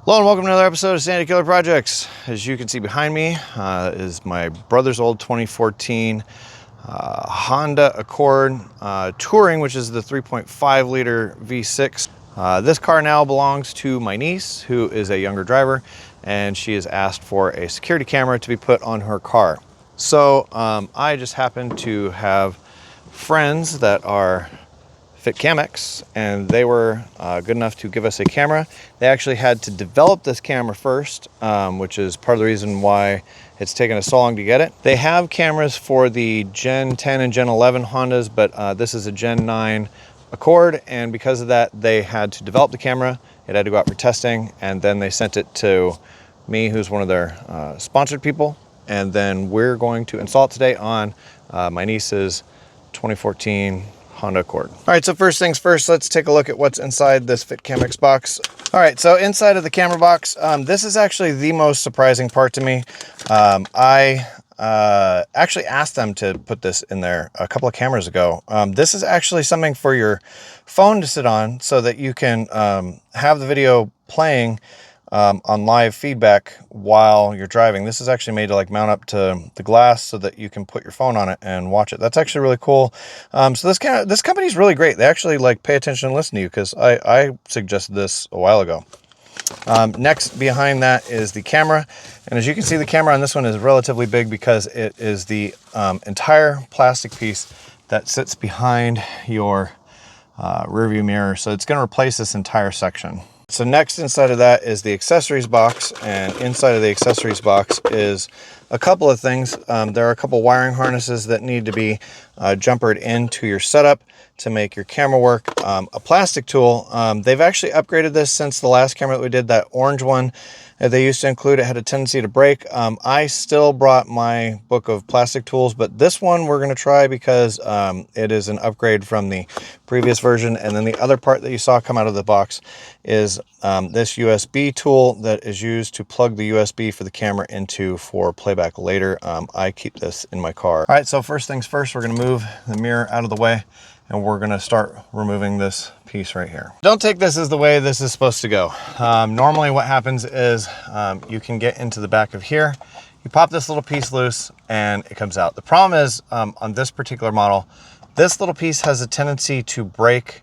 Hello and welcome to another episode of Sandy Killer Projects. As you can see behind me is my brother's old 2014 Honda Accord Touring, which is the 3.5 liter V6. This car now belongs to my niece, who is a younger driver, and she has asked for a security camera to be put on her car. So I just happen to have friends that are Fitcamx, and they were good enough to give us a camera. They actually had to develop this camera first, which is part of the reason why it's taken us so long to get it. They have cameras for the Gen 10 and Gen 11 Hondas, but this is a Gen 9 Accord, and because of that, they had to develop the camera. It had to go out for testing, and then they sent it to me, who's one of their sponsored people, and then we're going to install it today on my niece's 2014 Honda Accord. All right, so first things first, let's take a look at what's inside this Fitcamx box. All right, so inside of the camera box, this is actually the most surprising part to me. I actually asked them to put this in there a couple of cameras ago. This is actually something for your phone to sit on so that you can have the video playing on live feedback while you're driving. This is actually made to like mount up to the glass so that you can put your phone on it and watch it. That's actually really cool. So this company is really great. They actually like pay attention and listen to you, because I suggested this a while ago. Next behind that is the camera, and as you can see, the camera on this one is relatively big because it is the entire plastic piece that sits behind your rear view mirror. So it's going to replace this entire section. So next inside of that is the accessories box, and inside of the accessories box is a couple of things. There are a couple wiring harnesses that need to be jumpered into your setup to make your camera work. A plastic tool. They've actually upgraded this since the last camera that we did. That orange one that they used to include, it had a tendency to break. I still brought my book of plastic tools, but this one we're going to try because it is an upgrade from the previous version. And then the other part that you saw come out of the box is this USB tool that is used to plug the USB for the camera into for playback later. I keep this in my car. All right, so first things first, we're going to move the mirror out of the way, and we're going to start removing this piece right here. Don't take this as the way this is supposed to go. Normally what happens is you can get into the back of here, you pop this little piece loose, and it comes out. The problem is on this particular model, this little piece has a tendency to break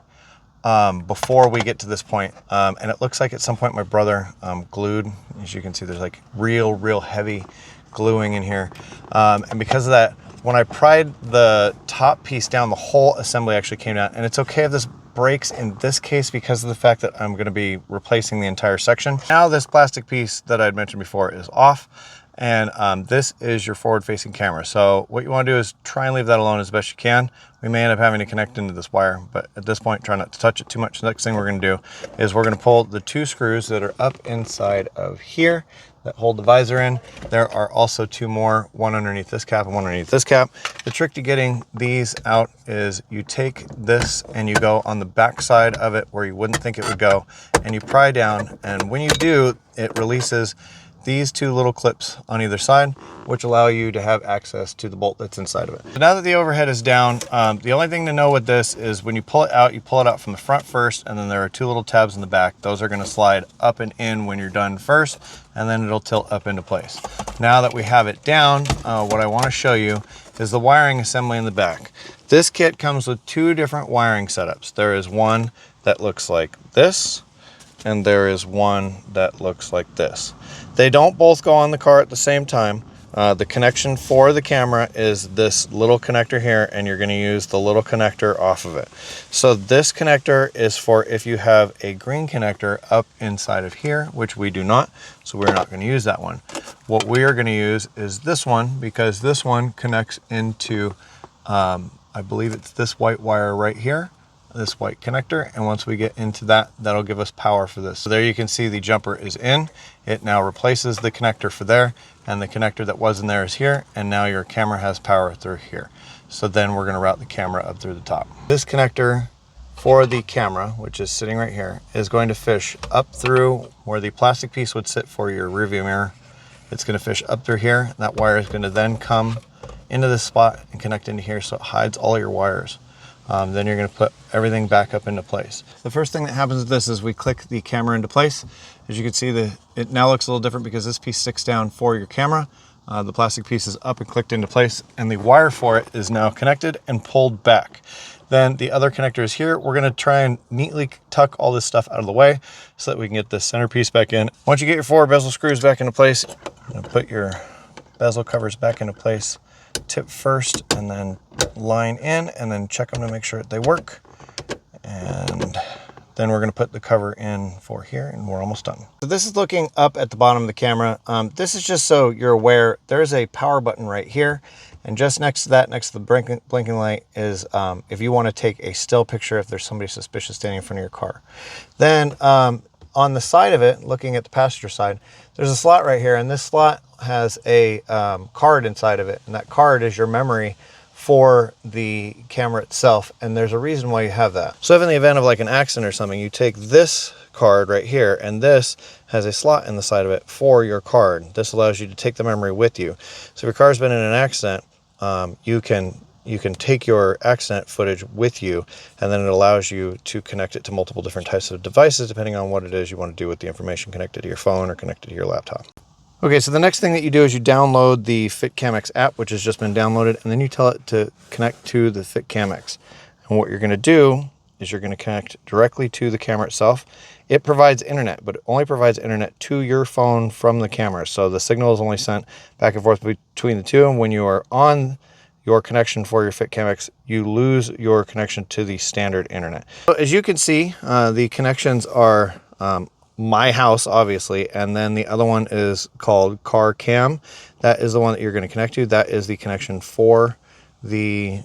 before we get to this point. And it looks like at some point my brother glued. As you can see, there's like real heavy gluing in here. And because of that, when I pried the top piece down, the whole assembly actually came down. And it's okay if this breaks in this case because of the fact that I'm going to be replacing the entire section. Now this plastic piece that I'd mentioned before is off, and this is your forward-facing camera. So what you want to do is try and leave that alone as best you can. We may end up having to connect into this wire, but at this point, try not to touch it too much. The next thing we're going to do is we're going to pull the two screws that are up inside of here that hold the visor in. There are also two more, one underneath this cap and one underneath this cap. The trick to getting these out is you take this and you go on the back side of it where you wouldn't think it would go, and you pry down, and when you do, it releases these two little clips on either side, which allow you to have access to the bolt that's inside of it. So now that the overhead is down, the only thing to know with this is when you pull it out from the front first, and then there are two little tabs in the back. Those are going to slide up and in when you're done first, and then it'll tilt up into place. Now that we have it down, what I want to show you is the wiring assembly in the back. This kit comes with two different wiring setups. There is one that looks like this, and there is one that looks like this. They don't both go on the car at the same time. The connection for the camera is this little connector here, and you're going to use the little connector off of it. So this connector is for if you have a green connector up inside of here, which we do not, so we're not going to use that one. What we are going to use is this one, because this one connects into, I believe it's this white wire right here, this white connector, and once we get into that, that'll give us power for this. So there you can see the jumper is in. It now replaces the connector for there, and the connector that was in there is here, and now your camera has power through here. So then we're going to route the camera up through the top. This connector for the camera, which is sitting right here, is going to fish up through where the plastic piece would sit for your rear view mirror. It's going to fish up through here. That wire is going to then come into this spot and connect into here, so it hides all your wires. then you're going to put everything back up into place. The first thing that happens with this is we click the camera into place. As you can see, it now looks a little different because this piece sticks down for your camera. The plastic piece is up and clicked into place, and the wire for it is now connected and pulled back. Then the other connector is here. We're going to try and neatly tuck all this stuff out of the way so that we can get the centerpiece back in. Once you get your 4 bezel screws back into place, you're going to put your bezel covers back into place, tip first, and then line in, and then check them to make sure that they work. And then we're going to put the cover in for here, and we're almost done. So this is looking up at the bottom of the camera. This is just so you're aware, there's a power button right here. And just next to that, next to the blinking light, is if you want to take a still picture if there's somebody suspicious standing in front of your car. Then on the side of it, looking at the passenger side, there's a slot right here, and this slot has a card inside of it, and that card is your memory for the camera itself, and there's a reason why you have that. So if in the event of like an accident or something, you take this card right here, and this has a slot in the side of it for your card. This allows you to take the memory with you. So if your car's been in an accident, you can take your accident footage with you, and then it allows you to connect it to multiple different types of devices depending on what it is you want to do with the information connected to your phone or connected to your laptop. Okay, so the next thing that you do is you download the Fitcamx app, which has just been downloaded, and then you tell it to connect to the Fitcamx. And what you're going to do is you're going to connect directly to the camera itself. It provides internet, but it only provides internet to your phone from the camera. So the signal is only sent back and forth between the two. And when you are on your connection for your Fitcamx, you lose your connection to the standard internet. So as you can see, the connections are my house, obviously, and then the other one is called Car Cam. That is the one that you're going to connect to. That is the connection for the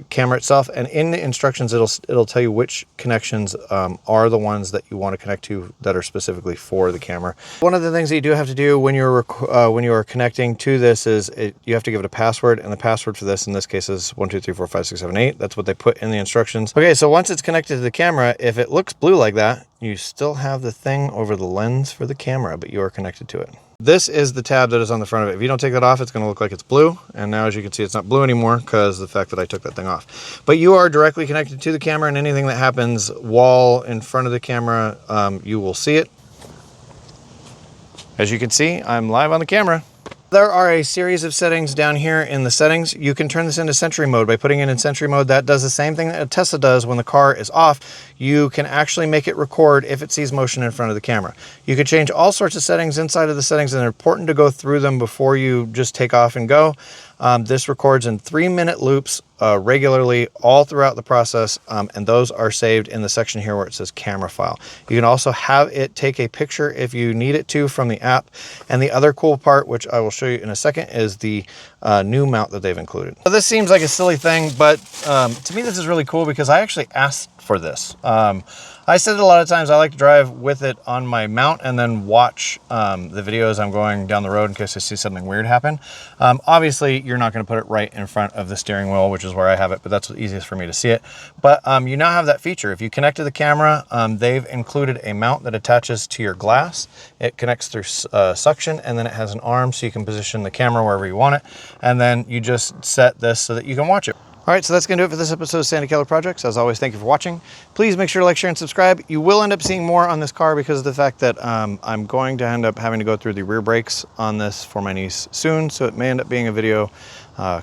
camera itself, and in the instructions it'll tell you which connections are the ones that you want to connect to that are specifically for the camera. One of the things that you do have to do when you are connecting to this is you have to give it a password, and the password for this in this case is 123456778. That's what they put in the instructions. Okay, so once it's connected to the camera, if it looks blue like that, you still have the thing over the lens for the camera, but you are connected to it. This is the tab that is on the front of it. If you don't take that off, it's going to look like it's blue. And now, as you can see, it's not blue anymore because of the fact that I took that thing off. But you are directly connected to the camera, and anything that happens while in front of the camera, you will see it. As you can see, I'm live on the camera. There are a series of settings down here in the settings. You can turn this into Sentry mode by putting it in Sentry mode. That does the same thing that a Tesla does when the car is off. You can actually make it record if it sees motion in front of the camera. You can change all sorts of settings inside of the settings, and they're important to go through them before you just take off and go. This records in 3-minute loops regularly all throughout the process, and those are saved in the section here where it says camera file. You can also have it take a picture if you need it to from the app. And the other cool part, which I will show you in a second, is the new mount that they've included. So this seems like a silly thing, but to me this is really cool because I actually asked for this. I said a lot of times I like to drive with it on my mount and then watch the videos I'm going down the road in case I see something weird happen. Obviously, you're not going to put it right in front of the steering wheel, which is where I have it, but that's the easiest for me to see it. But you now have that feature. If you connect to the camera, they've included a mount that attaches to your glass. It connects through suction, and then it has an arm so you can position the camera wherever you want it. And then you just set this so that you can watch it. All right, so that's going to do it for this episode of Sandy Keller Projects. As always, thank you for watching. Please make sure to like, share, and subscribe. You will end up seeing more on this car because of the fact that I'm going to end up having to go through the rear brakes on this for my niece soon, so it may end up being a video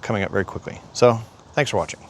coming up very quickly. So thanks for watching.